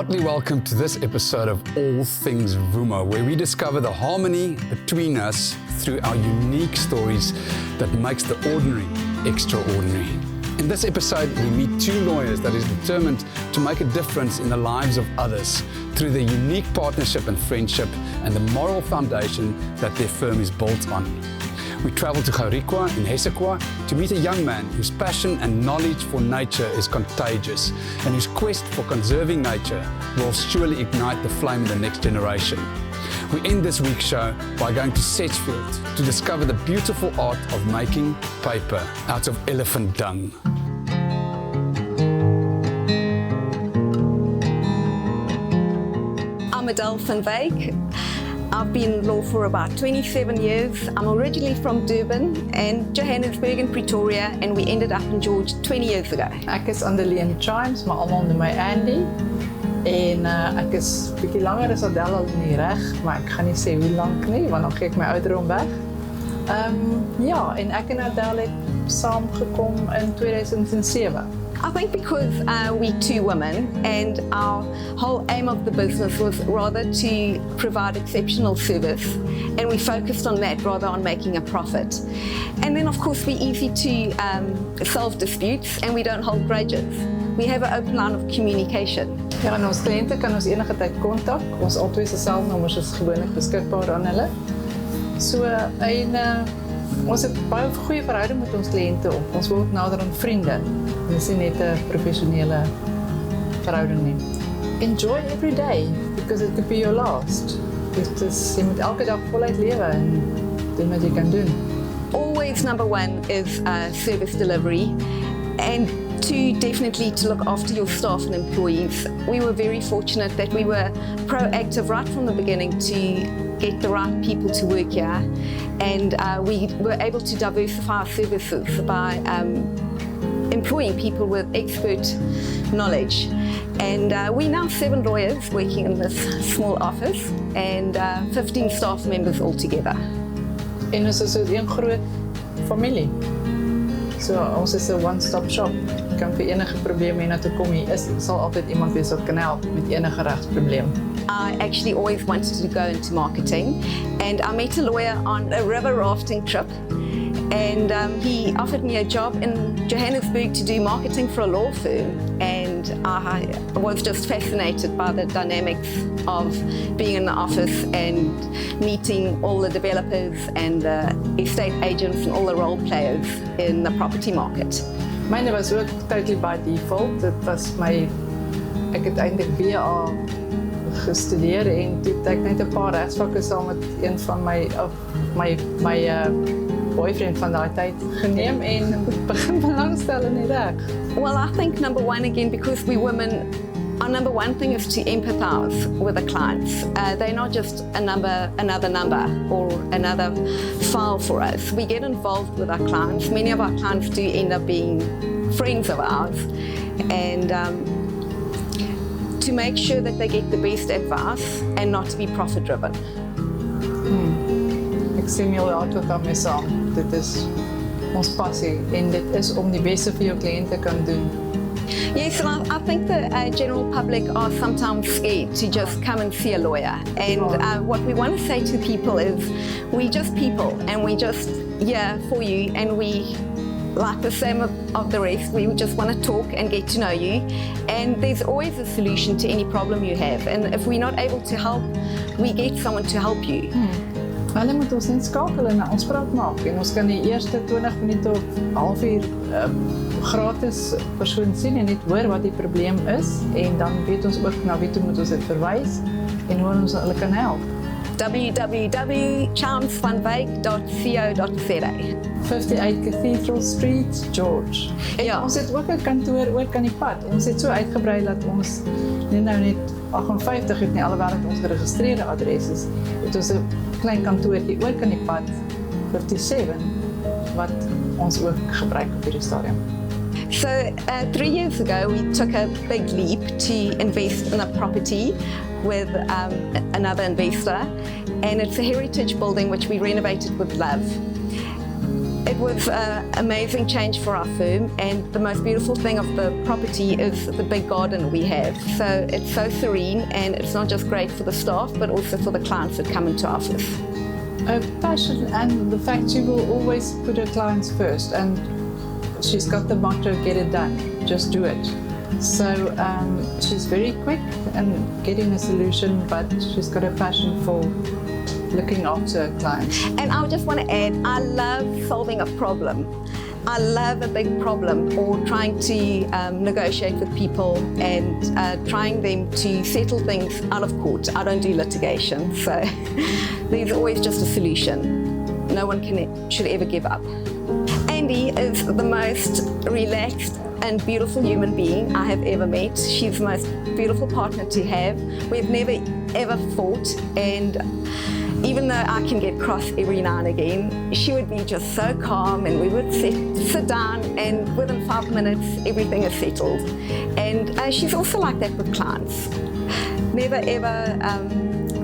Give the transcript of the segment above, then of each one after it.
Heartily welcome to this episode of All Things Vuma, where we discover the harmony between us through our unique stories that makes the ordinary extraordinary. In this episode, we meet two lawyers that is determined to make a difference in the lives of others through their unique partnership and friendship and the moral foundation that their firm is built on. We travel to Gourikwa in Hessequa to meet a young man whose passion and knowledge for nature is contagious and whose quest for conserving nature will surely ignite the flame in the next generation. We end this week's show by going to Sedgefield to discover the beautiful art of making paper out of elephant dung. I'm Adéle van Wyk. I've been in law for about 27 years. I'm originally from Durban and Johannesburg and Pretoria, and we ended up in George 20 years ago. Ek is Andeleen Chimes, maar almal noem my Andy. En ek is bietjie langer as Adéle al in die reg, maar ek gaan nie sê hoe lank nie, want dan gee ek my ouderdom weg. Ja, en ek en Adéle het saamgekom in 2007. I think because we're two women and our whole aim of the business was rather to provide exceptional service, and we focused on that rather on making a profit. And then of course we're easy to solve disputes and we don't hold grudges. We have an open line of communication. Ja, en ons kliënte kan ons enige tyd kontak. Ons albei se selfnommers is gewoonlik beskikbaar aan hulle. So ons het baie goeie verhouding met ons kliënte op. Ons word nader aan vriende. Dit is nie net 'n professionele verhouding nie. Enjoy every day because it could be your last. Dit is jy moet elke dag voluit lewe en doen wat jy kan doen. Always number one is service delivery, and two, definitely to look after your staff and employees. We were very fortunate that we were proactive right from the beginning to get the right people to work here, and we were able to diversify our services by employing people with expert knowledge. And we now 7 lawyers working in this small office and 15 staff members altogether. En ons is 'n groot familie. So ons is 'n one-stop shop. Jy kan vir enige probleem hier na toe kom. Hier sal altyd iemand wees wat kan help met enige regsprobleem. I actually always wanted to go into marketing, and I met a lawyer on a river rafting trip, and he offered me a job in Johannesburg to do marketing for a law firm, and I was just fascinated by the dynamics of being in the office and meeting all the developers and the estate agents and all the role players in the property market. Myne was ook totally by default. Dit was ek het eintlik BA gestudeer en toe het ek net 'n paar regsvakke saam met een van my boyfriend van daai tyd geneem en begin belangstel in die reg. Well, I think number one again, because we women, our number one thing is to empathize with the clients. They're not just another number or another file for us. We get involved with our clients. Many of our clients do end up being friends of ours, and to make sure that they get the best advice and not to be profit driven. Ek sien julle altyd daarmee saam. Dit is ons passie en dit is om die beste vir jou kliënte kan doen. Yes, and I think the general public are sometimes scared to just come and see a lawyer. And what we want to say to people is, we're just people and we just here for you, and we, like the same of the rest, we just want to talk and get to know you. And there's always a solution to any problem you have. And if we're not able to help, we get someone to help you. Hulle moet ons net skakel en 'n aanspraak maak en ons kan die eerste 20 minute of halfuur gratis persoon sien en net hoor wat die probleem is, en dan weet ons ook na wie toe moet ons dit verwys en hoe ons hulle kan help. www.chimesvanwyk.co.za 58 Cathedral Street, George. En Ja. ons het ook 'n kantoor ook aan die pad. Ons het so uitgebrei dat ons net 58 het nie, alhoewel dit ons geregistreerde adres is. Het ons 'n klein kantoortjie ook aan die pad, 57, wat ons ook gebruik op hierdie stadium. So 3 years ago, we took a big leap to invest in a property with another investor, and it's a heritage building which we renovated with love. It was an amazing change for our firm, and the most beautiful thing of the property is the big garden we have. So it's so serene, and it's not just great for the staff, but also for the clients that come into office. Her passion and the fact she will always put her clients first, and she's got the motto, get it done, just do it. So she's very quick in getting a solution, but she's got a passion for looking after her clients. And I just want to add, I love solving a problem. I love a big problem, or trying to negotiate with people and trying them to settle things out of court. I don't do litigation, so there's always just a solution. No one should ever give up. Andy is the most relaxed and beautiful human being I have ever met. She's the most beautiful partner to have. We've never ever fought, and even though I can get cross every now and again, she would be just so calm, and we would sit down, and within 5 minutes everything is settled. And she's also like that with clients. Never ever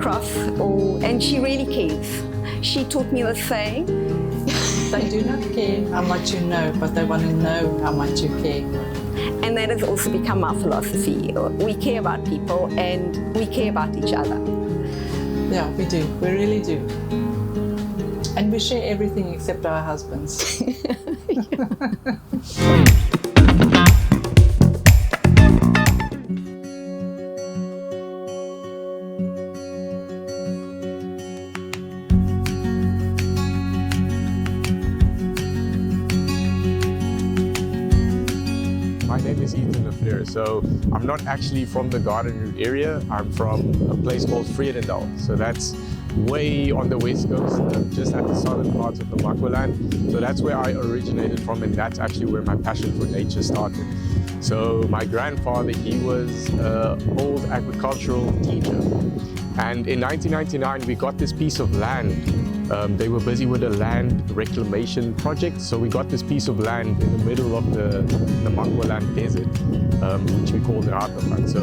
cross, and she really cares. She taught me the saying, they do not care how much you know, but they want to know how much you care. And that has also become our philosophy. We care about people, and we care about each other. Yeah, we do. We really do. And we share everything except our husbands. My name is Fleur. So I'm not actually from the Garden Route area. I'm from a place called Vredendal. So that's way on the west coast, just at the southern parts of the Makwaland. So that's where I originated from, and that's actually where my passion for nature started. So my grandfather, he was an old agricultural teacher. And in 1999, we got this piece of land. They were busy with a land reclamation project, so we got this piece of land in the middle of the Makwaland desert, which we called Ratagat. So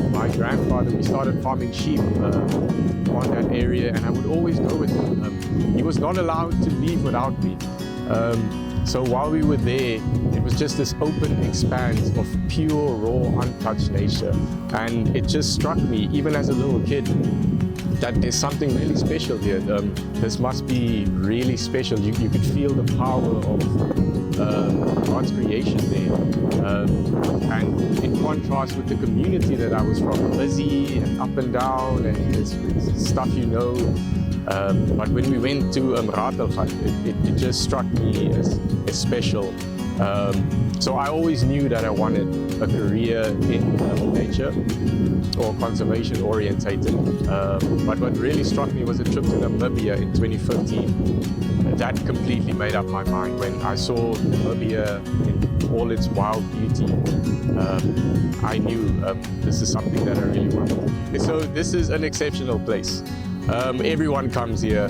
my grandfather, we started farming sheep on that area, and I would always go with him. He was not allowed to leave without me. So while we were there, it was just this open expanse of pure, raw, untouched nature. And it just struck me, even as a little kid, that there's something really special here. This must be really special. You could feel the power of God's creation there. And in contrast with the community that I was from, busy and up and down, and it's stuff you know. But when we went to Ratagat, it just struck me as special. So I always knew that I wanted a career in nature or conservation orientated. But what really struck me was a trip to Namibia in 2015. That completely made up my mind when I saw Namibia in all its wild beauty. I knew this is something that I really wanted. So this is an exceptional place. Everyone comes here.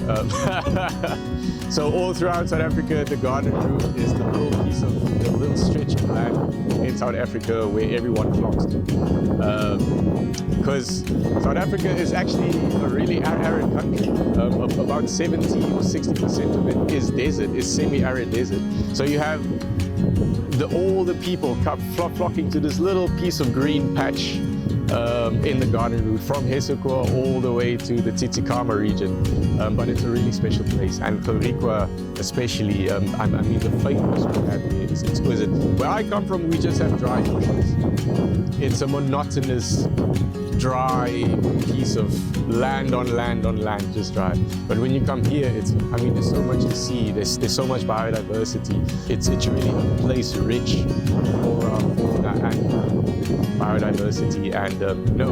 So all throughout South Africa, the Garden Route is the little stretch of land in South Africa where everyone flocks to. Because South Africa is actually a really arid country. About 70 or 60% of it is desert, is semi-arid desert. So you have all the people flocking to this little piece of green patch in the Garden Route, from Hessequa all the way to the Tsitsikamma region. But it's a really special place, and Gourikwa especially, I mean the flavors we have here is exquisite. Where I come from, we just have dry bushes. It's a monotonous, dry piece of land on land on land, just dry. But when you come here, there's so much to see, there's so much biodiversity. It's really a place rich in flora, fauna, and biodiversity, and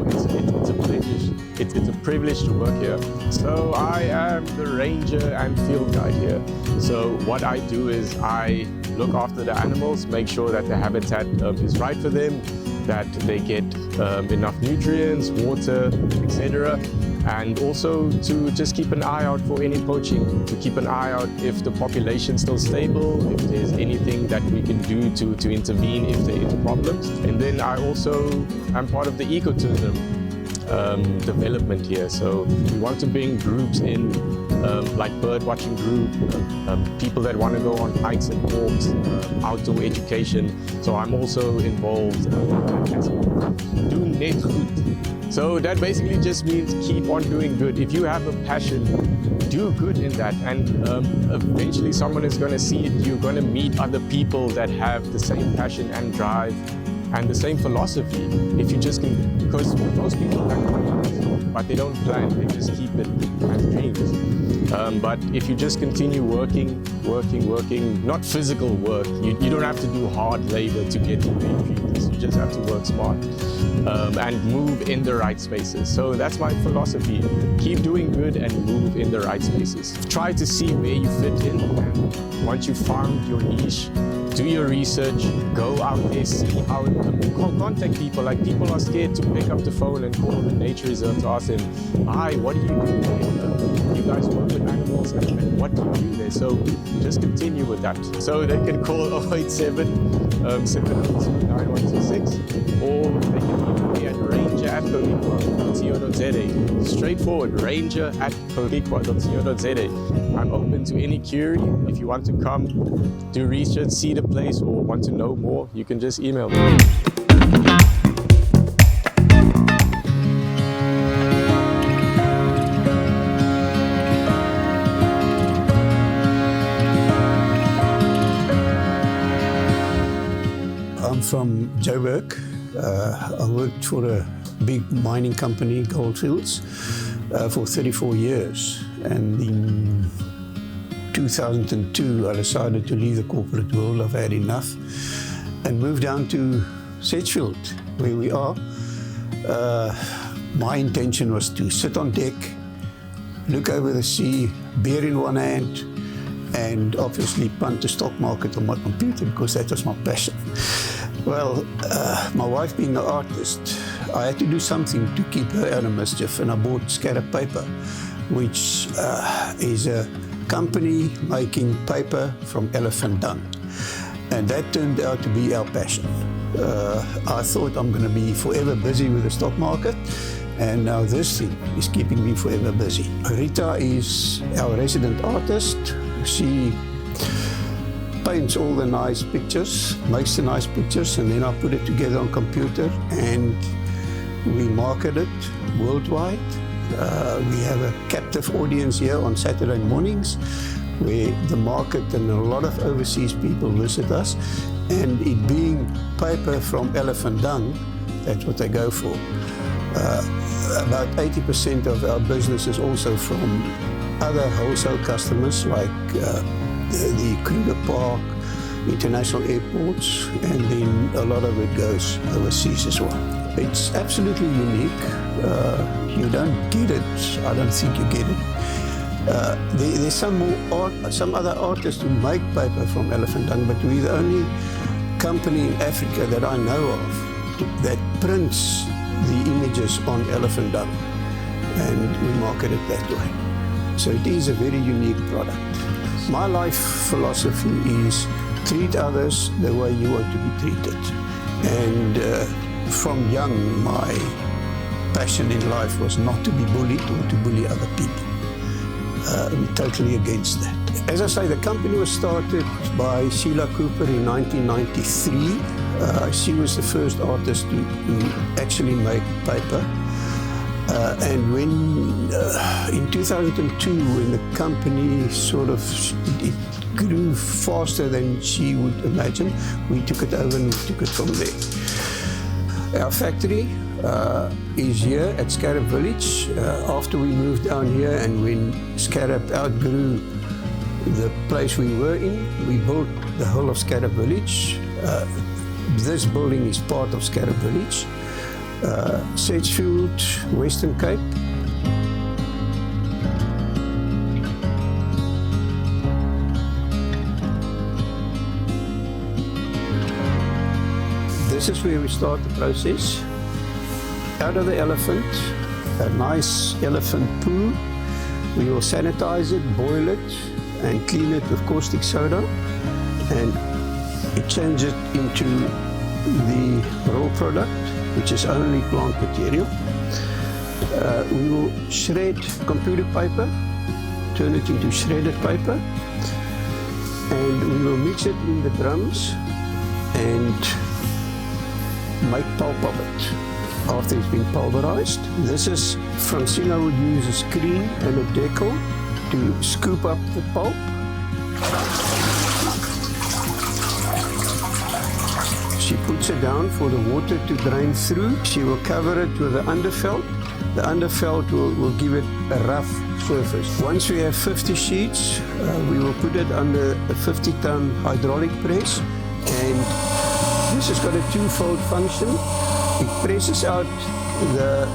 it's a privilege. It's a privilege to work here. So I am the ranger and field guide here. So what I do is I look after the animals, make sure that the habitat is right for them, that they get enough nutrients, water, etc. And also to just keep an eye out for any poaching, to keep an eye out if the population's still stable, if there's anything that we can do to intervene if there is problems. And then I also am part of the ecotourism development here. So we want to bring groups in like bird watching group, people that want to go on hikes and walks, outdoor education. So I'm also involved in doing net goed. So that basically just means keep on doing good. If you have a passion, do good in that, and eventually someone is going to see it. You're going to meet other people that have the same passion and drive and the same philosophy. If you just can, because most people have plans, but they don't plan, they just keep it as dreams. But if you just continue working, not physical work, you don't have to do hard labor to get to where your dream is. You just have to work smart and move in the right spaces. So that's my philosophy. Keep doing good and move in the right spaces. Try to see where you fit in, and once you found your niche, do your research, go out there, see out, contact people. Like, people are scared to pick up the phone and call the nature reserve to ask them, hi, what do you do there? You guys work with animals, and what do you do there? So just continue with that. So they can call 087 702 9126, or they can email me at ranger@gourikwa.co.za. Straightforward, ranger@gourikwa.co.za. I'm open to any query. If you want to come, do research, see the place, or want to know more, you can just email me. I'm from Joburg. I worked for a big mining company, Goldfields, for 34 years. And in 2002, I decided to leave the corporate world. I've had enough, and moved down to Sedgefield, where we are. My intention was to sit on deck, look over the sea, beer in one hand, and obviously punt the stock market on my computer, because that was my passion. Well, my wife being an artist, I had to do something to keep her out of mischief, and I bought Scarab Paper, which is a company making paper from elephant dung. And that turned out to be our passion. I thought I'm going to be forever busy with the stock market, and now this thing is keeping me forever busy. Rita is our resident artist. She paints all the nice pictures, makes the nice pictures, and then I put it together on computer, and we market it worldwide. We have a captive audience here on Saturday mornings, where the market and a lot of overseas people visit us, and it being paper from elephant dung, that's what they go for. About 80% of our business is also from other wholesale customers, like the Kruger Park, international airports, and then a lot of it goes overseas as well. It's absolutely unique. You don't get it. I don't think you get it. There's some other artists who make paper from elephant dung, but we're the only company in Africa that I know of that prints the images on elephant dung, and we market it that way. So it is a very unique product. My life philosophy is treat others the way you want to be treated. And from young, my passion in life was not to be bullied or to bully other people. We're totally against that. As I say, the company was started by Sheila Cooper in 1993. She was the first artist to actually make paper. And when in 2002, when the company sort of it grew faster than she would imagine, we took it over and we took it from there. Our factory is here at Scarab Village. After we moved down here, and when Scarab outgrew the place we were in, we built the whole of Scarab Village. This building is part of Scarab Village. Sedgefield, Western Cape. This is where we start the process. Out of the elephant, a nice elephant poo. We will sanitize it, boil it, and clean it with caustic soda, and change it into the raw product, which is only plant material. We will shred computer paper, turn it into shredded paper, and we will mix it in the drums and make pulp of it after it's been pulverized. This is, Francina would use a screen and a decal to scoop up the pulp. She puts it down for the water to drain through. She will cover it with the underfelt. The underfelt will give it a rough surface. Once we have 50 sheets, we will put it under a 50-ton hydraulic press, and this has got a twofold function. It presses out the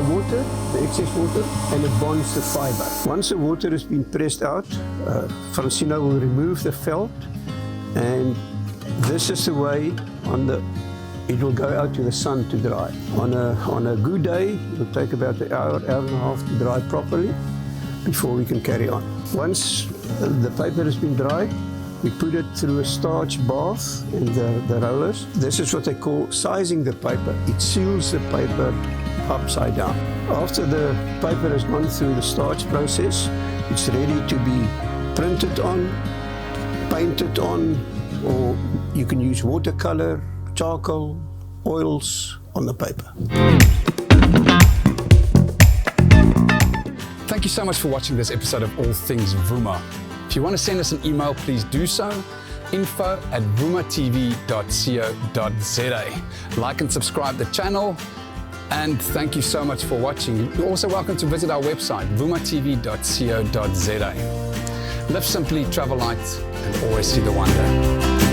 water, the excess water, and it bonds the fiber. Once the water has been pressed out, Francina will remove the felt, and this is the way it will go out to the sun to dry. On a good day, it will take about an hour and a half to dry properly before we can carry on. Once the paper has been dried, we put it through a starch bath in the rollers. This is what they call sizing the paper. It seals the paper upside down. After the paper has gone through the starch process, it's ready to be printed on, painted on, or you can use watercolor, charcoal, oils on the paper. Thank you so much for watching this episode of All Things Vuma. If you want to send us an email, please do so. info@vumatv.co.za. Like and subscribe the channel. And thank you so much for watching. You're also welcome to visit our website, vumatv.co.za. Live simply, travel light, and always see the wonder.